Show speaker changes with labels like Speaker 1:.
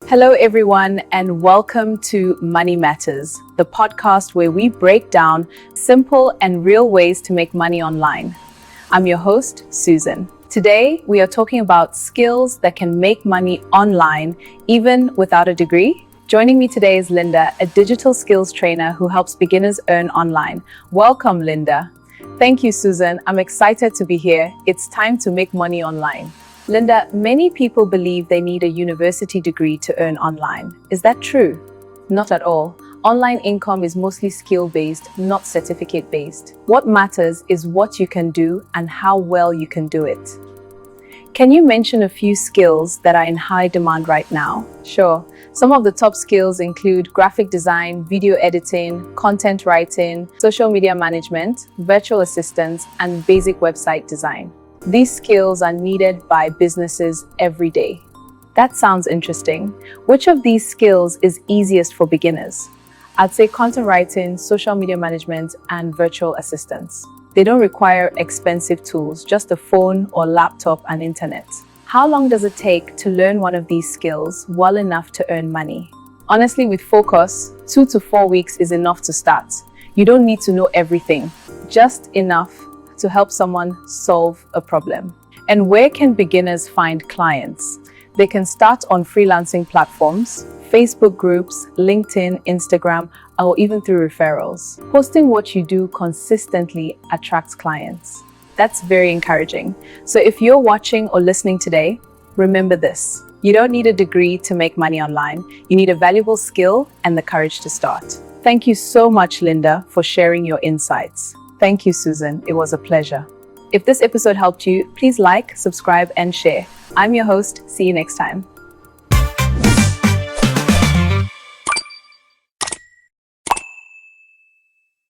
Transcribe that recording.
Speaker 1: Hello, everyone, and welcome to Money Matters, the podcast where we break down simple and real ways to make money online. I'm your host, Susan. Today, we are talking about skills that can make money online, even without a degree. Joining me today is Linda, a digital skills trainer who helps beginners earn online. Welcome, Linda. Thank you, Susan. I'm excited to be here. It's time to make money online. Linda, many people believe they need a university degree to earn online. Is that true? Not at all. Online income is mostly skill-based, not certificate-based. What matters is what you can do and how well you can do it. Can you mention a few skills that are in high demand right now? Sure. Some of the top skills include graphic design, video editing, content writing, social media management, virtual assistants, and basic website design. These skills are needed by businesses every day. That sounds interesting. Which of these skills is easiest for beginners? I'd say content writing, social media management, and virtual assistants. They don't require expensive tools, just a phone or laptop and internet. How long does it take to learn one of these skills well enough to earn money? Honestly, with focus, 2 to 4 weeks is enough to start. You don't need to know everything, just enough to help someone solve a problem. And where can beginners find clients? They can start on freelancing platforms, Facebook groups, LinkedIn, Instagram, or even through referrals. Posting what you do consistently attracts clients. That's very encouraging. So if you're watching or listening today, remember this. You don't need a degree to make money online. You need a valuable skill and the courage to start. Thank you so much, Linda, for sharing your insights. Thank you, Susan. It was a pleasure. If this episode helped you, please like, subscribe, and share. I'm your host. See you next time.